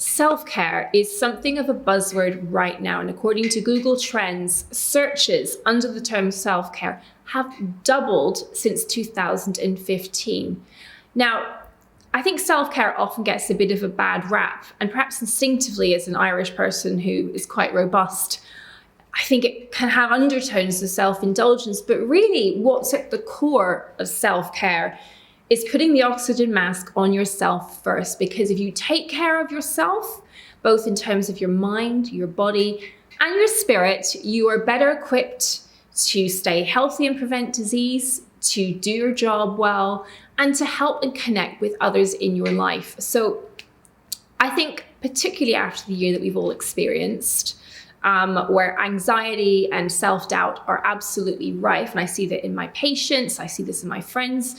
Self-care is something of a buzzword right now, and according to Google Trends, searches under the term self-care have doubled since 2015. Now, I think self-care often gets a bit of a bad rap, and perhaps instinctively, as an Irish person who is quite robust, I think it can have undertones of self-indulgence, but really what's at the core of self-care is putting the oxygen mask on yourself first, because if you take care of yourself, both in terms of your mind, your body, and your spirit, you are better equipped to stay healthy and prevent disease, to do your job well, and to help and connect with others in your life. So I think particularly after the year that we've all experienced, where anxiety and self-doubt are absolutely rife, and I see that in my patients, I see this in my friends,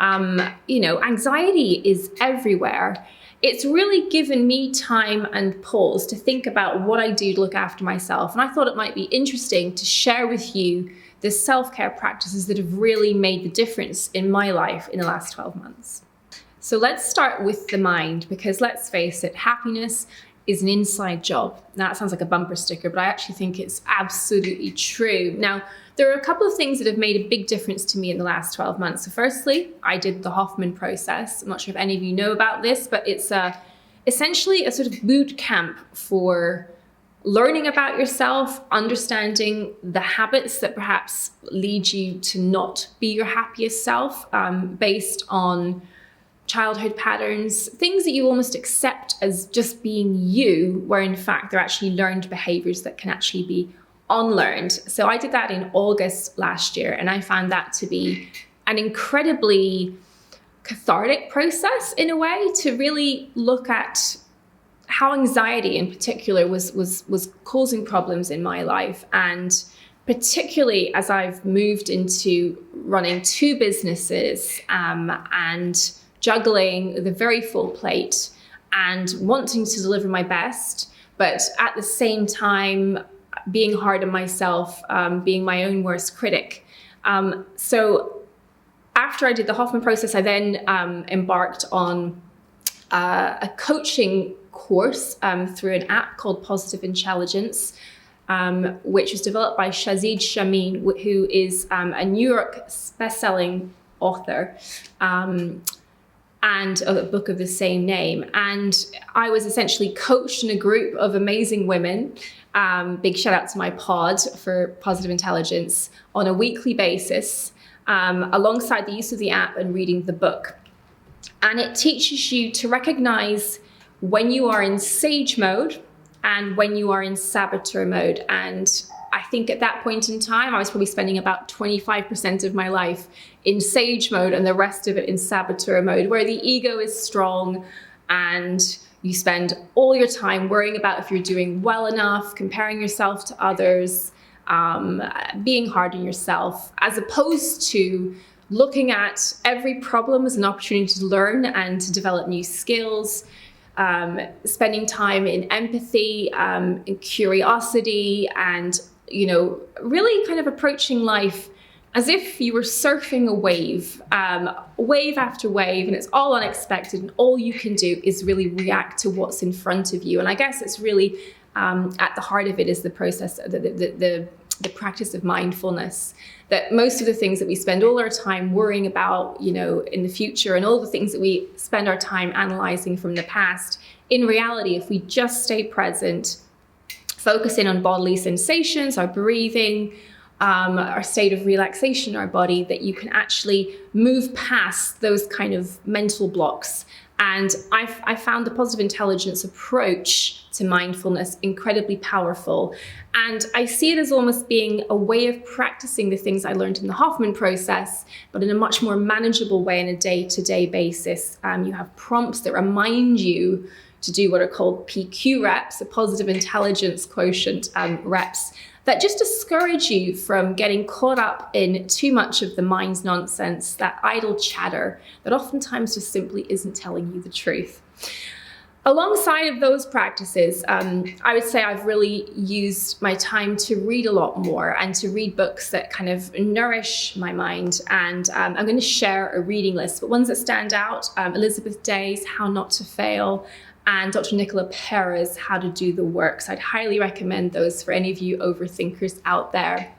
anxiety is everywhere. It's really given me time and pause to think about what I do to look after myself. And I thought it might be interesting to share with you the self-care practices that have really made the difference in my life in the last 12 months. So let's start with the mind, because let's face it, happiness is an inside job. Now, that sounds like a bumper sticker, but I actually think it's absolutely true. Now, there are a couple of things that have made a big difference to me in the last 12 months. So firstly, I did the Hoffman process. I'm not sure if any of you know about this, but it's essentially a sort of boot camp for learning about yourself, understanding the habits that perhaps lead you to not be your happiest self, based on childhood patterns, things that you almost accept as just being you, where in fact they're actually learned behaviors that can actually be unlearned. So I did that in August last year, and I found that to be an incredibly cathartic process in a way, to really look at how anxiety in particular was causing problems in my life. And particularly as I've moved into running 2 businesses, and juggling the very full plate and wanting to deliver my best, but at the same time being hard on myself, being my own worst critic. So after I did the Hoffman process, I then embarked on a coaching course through an app called Positive Intelligence, which was developed by Shazid Shamin, who is a New York best-selling author, and a book of the same name. And I was essentially coached in a group of amazing women, big shout out to my pod for Positive Intelligence, on a weekly basis, alongside the use of the app and reading the book. And it teaches you to recognize when you are in sage mode and when you are in saboteur mode. And I think at that point in time, I was probably spending about 25% of my life in sage mode and the rest of it in saboteur mode, where the ego is strong and you spend all your time worrying about if you're doing well enough, comparing yourself to others, being hard on yourself, as opposed to looking at every problem as an opportunity to learn and to develop new skills, spending time in empathy, in curiosity, and really kind of approaching life as if you were surfing a wave, wave after wave, and it's all unexpected, and all you can do is really react to what's in front of you. And I guess it's really at the heart of it is the process, the practice of mindfulness, that most of the things that we spend all our time worrying about, in the future, and all the things that we spend our time analyzing from the past, in reality, if we just stay present, focusing on bodily sensations, our breathing, our state of relaxation in our body, that you can actually move past those kind of mental blocks. And I found the Positive Intelligence approach to mindfulness incredibly powerful. And I see it as almost being a way of practicing the things I learned in the Hoffman process, but in a much more manageable way on a day-to-day basis. You have prompts that remind you to do what are called PQ reps, the Positive Intelligence Quotient reps, that just discourage you from getting caught up in too much of the mind's nonsense, that idle chatter that oftentimes just simply isn't telling you the truth. Alongside of those practices, I would say I've really used my time to read a lot more and to read books that kind of nourish my mind. And I'm going to share a reading list, but ones that stand out: Elizabeth Day's How Not to Fail, and Dr. Nicola Perez, How to Do the Work. So I'd highly recommend those for any of you overthinkers out there.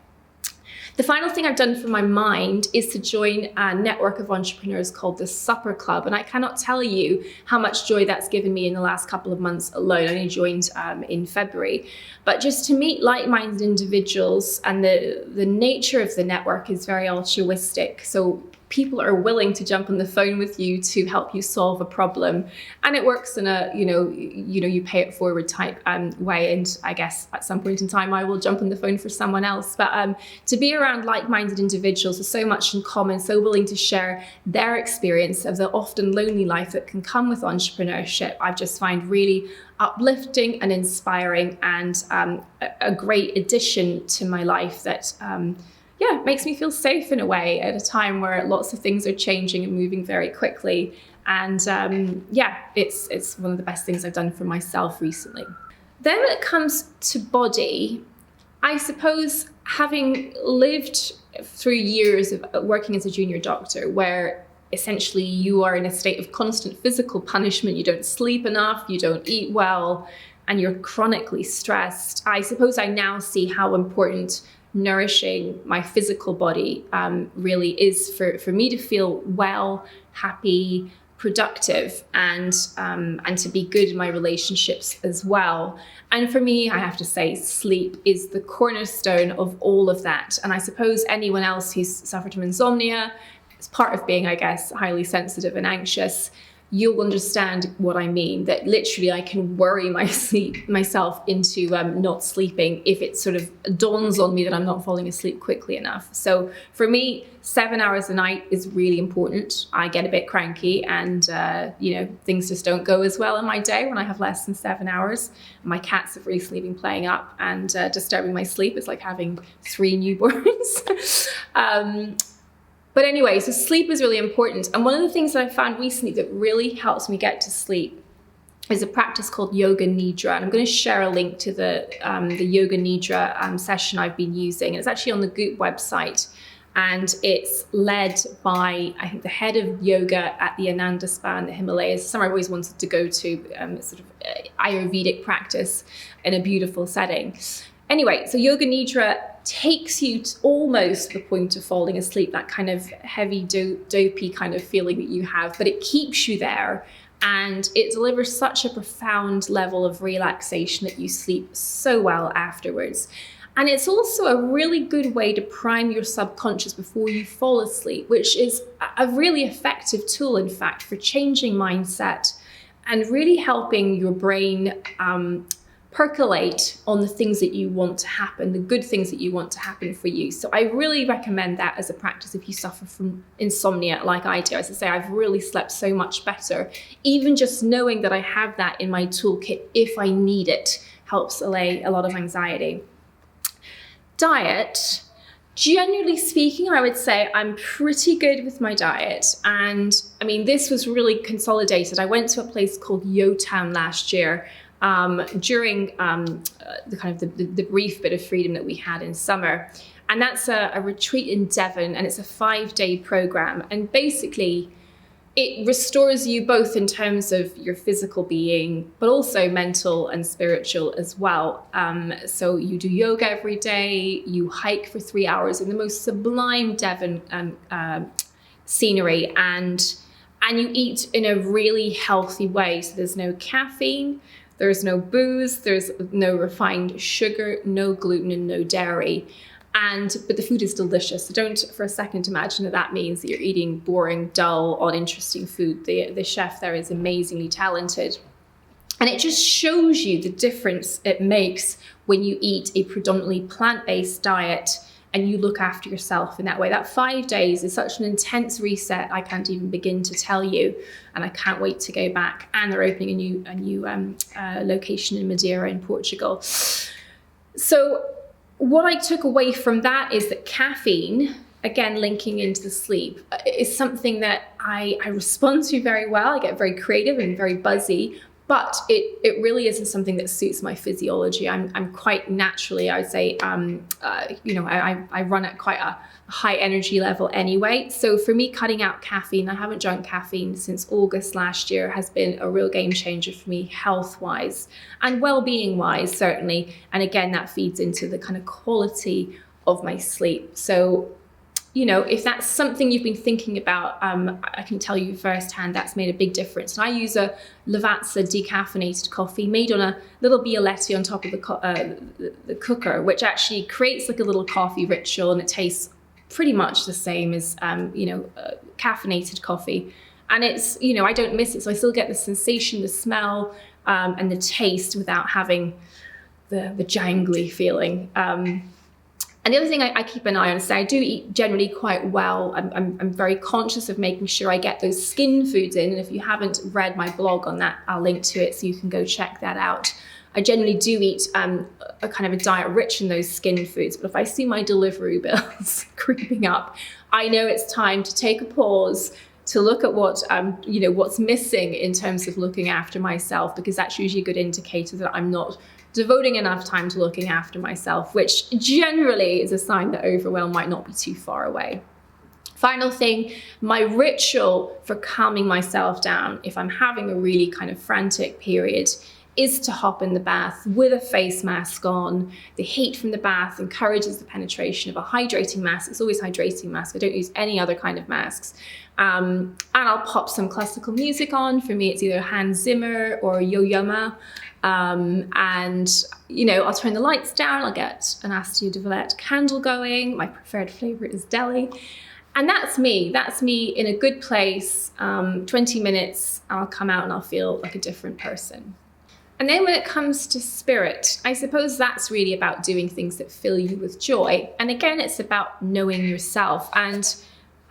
The final thing I've done for my mind is to join a network of entrepreneurs called the Supper Club. And I cannot tell you how much joy that's given me in the last couple of months alone. I only joined in February. But just to meet like-minded individuals, and the nature of the network is very altruistic. So people are willing to jump on the phone with you to help you solve a problem, and it works in a you pay it forward type way. And I guess at some point in time I will jump on the phone for someone else. But to be around like-minded individuals with so much in common, so willing to share their experience of the often lonely life that can come with entrepreneurship, I've just find really uplifting and inspiring, and a great addition to my life that makes me feel safe in a way at a time where lots of things are changing and moving very quickly. And it's one of the best things I've done for myself recently. Then when it comes to body, I suppose having lived through years of working as a junior doctor, where essentially you are in a state of constant physical punishment, you don't sleep enough, you don't eat well, and you're chronically stressed, I suppose I now see how important nourishing my physical body really is for me to feel well, happy, productive, and to be good in my relationships as well. And for me, I have to say, sleep is the cornerstone of all of that. And I suppose anyone else who's suffered from insomnia, it's part of being, I guess, highly sensitive and anxious, you'll understand what I mean, that literally I can worry myself into not sleeping if it sort of dawns on me that I'm not falling asleep quickly enough. So for me, 7 hours a night is really important. I get a bit cranky, and things just don't go as well in my day when I have less than 7 hours. My cats have recently been playing up and disturbing my sleep. It's like having 3 newborns. But anyway, so sleep is really important. And one of the things that I found recently that really helps me get to sleep is a practice called Yoga Nidra. And I'm going to share a link to the Yoga Nidra session I've been using. And it's actually on the Goop website. And it's led by, I think, the head of yoga at the Ananda Spa in the Himalayas. Somewhere I've always wanted to go to, sort of Ayurvedic practice in a beautiful setting. Anyway, so Yoga Nidra takes you to almost the point of falling asleep, that kind of heavy, dopey kind of feeling that you have, but it keeps you there, and it delivers such a profound level of relaxation that you sleep so well afterwards. And it's also a really good way to prime your subconscious before you fall asleep, which is a really effective tool, in fact, for changing mindset and really helping your brain percolate on the things that you want to happen, the good things that you want to happen for you. So I really recommend that as a practice if you suffer from insomnia like I do. As I say, I've really slept so much better. Even just knowing that I have that in my toolkit if I need it helps allay a lot of anxiety. Diet. Generally speaking, I would say I'm pretty good with my diet. And I mean, this was really consolidated. I went to a place called Yeotown last year, during the brief bit of freedom that we had in summer. And that's a retreat in Devon, and it's a 5-day program. And basically, it restores you both in terms of your physical being, but also mental and spiritual as well. So you do yoga every day, you hike for 3 hours in the most sublime Devon scenery, and you eat in a really healthy way. So there's no caffeine, there's no booze, there's no refined sugar, no gluten, and no dairy. But the food is delicious. So don't for a second imagine that means that you're eating boring, dull, uninteresting food. The chef there is amazingly talented. And it just shows you the difference it makes when you eat a predominantly plant-based diet and you look after yourself in that way. That 5 days is such an intense reset, I can't even begin to tell you. And I can't wait to go back. And they're opening a new location in Madeira in Portugal. So what I took away from that is that caffeine, again, linking into the sleep, is something that I respond to very well. I get very creative and very buzzy, But it really isn't something that suits my physiology. I'm quite naturally, I would say, I run at quite a high energy level anyway. So for me, cutting out caffeine, I haven't drunk caffeine since August last year, has been a real game changer for me health-wise and well-being wise, certainly. And again, that feeds into the kind of quality of my sleep. So, if that's something you've been thinking about, I can tell you firsthand that's made a big difference. And I use a Lavazza decaffeinated coffee made on a little Bialetti on top of the cooker, which actually creates like a little coffee ritual, and it tastes pretty much the same as caffeinated coffee. And it's, I don't miss it, so I still get the sensation, the smell, and the taste without having the jangly feeling. And the other thing I keep an eye on is I do eat generally quite well. I'm very conscious of making sure I get those skin foods in. And if you haven't read my blog on that, I'll link to it so you can go check that out. I generally do eat a kind of a diet rich in those skin foods. But if I see my delivery bills creeping up, I know it's time to take a pause, to look at what's missing in terms of looking after myself, because that's usually a good indicator that I'm not devoting enough time to looking after myself, which generally is a sign that overwhelm might not be too far away. Final thing, my ritual for calming myself down if I'm having a really kind of frantic period is to hop in the bath with a face mask on. The heat from the bath encourages the penetration of a hydrating mask. It's always hydrating mask. I don't use any other kind of masks. And I'll pop some classical music on. For me, it's either Hans Zimmer or Yeotown. And, I'll turn the lights down. I'll get an Astia de Valette candle going. My preferred flavor is deli. And that's me. That's me in a good place. 20 minutes, I'll come out and I'll feel like a different person. And then when it comes to spirit, I suppose that's really about doing things that fill you with joy. And again, it's about knowing yourself. And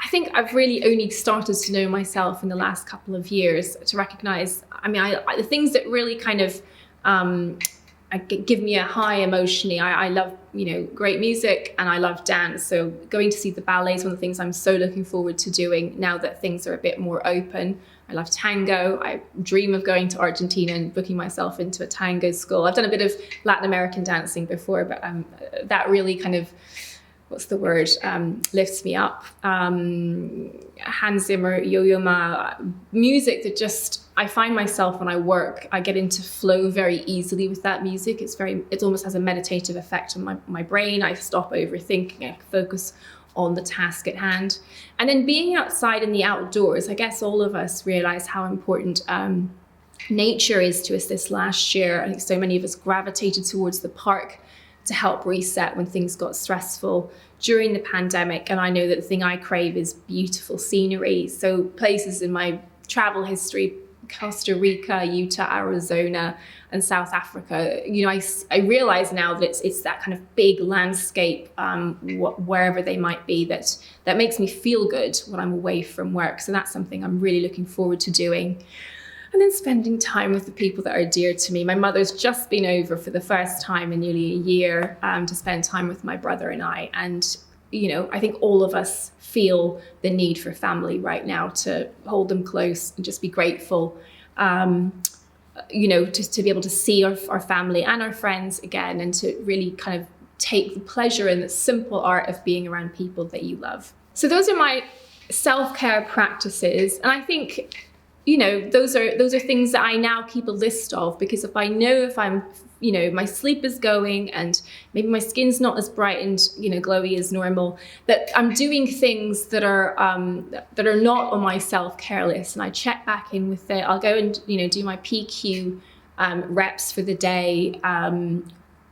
I think I've really only started to know myself in the last couple of years to recognize, the things that really kind of give me a high emotionally. I love, great music, and I love dance. So going to see the ballet is one of the things I'm so looking forward to doing now that things are a bit more open. I love tango. I dream of going to Argentina and booking myself into a tango school. I've done a bit of Latin American dancing before, but that really kind of, lifts me up. Hans Zimmer, Yo-Yo-Ma, music that just, I find myself when I work, I get into flow very easily with that music. It almost has a meditative effect on my brain. I stop overthinking, I focus on the task at hand. And then being outside in the outdoors, I guess all of us realize how important nature is to us this last year. I think so many of us gravitated towards the park to help reset when things got stressful during the pandemic. And I know that the thing I crave is beautiful scenery. So places in my travel history, Costa Rica, Utah, Arizona, and South Africa, I realize now that it's that kind of big landscape, wherever they might be, that makes me feel good when I'm away from work. So that's something I'm really looking forward to doing. And then spending time with the people that are dear to me. My mother's just been over for the first time in nearly a year to spend time with my brother and I. And, I think all of us feel the need for family right now, to hold them close and just be grateful, just to be able to see our family and our friends again, and to really kind of take the pleasure in the simple art of being around people that you love. So those are my self-care practices. And I think, those are things that I now keep a list of, because if I'm, my sleep is going and maybe my skin's not as bright and, glowy as normal, that I'm doing things that are not on my self-care list. And I check back in with it. I'll go and, do my PQ reps for the day.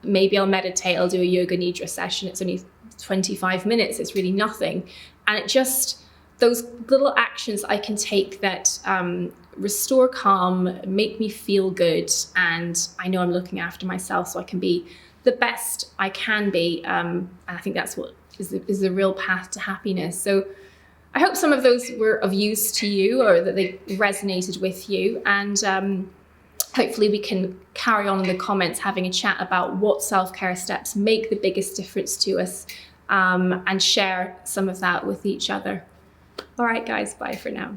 Maybe I'll meditate. I'll do a yoga nidra session. It's only 25 minutes. It's really nothing. And it just, those little actions I can take that restore calm, make me feel good, and I know I'm looking after myself so I can be the best I can be. And I think that's what is the real path to happiness. So I hope some of those were of use to you, or that they resonated with you. And hopefully we can carry on in the comments having a chat about what self-care steps make the biggest difference to us, and share some of that with each other. All right, guys, bye for now.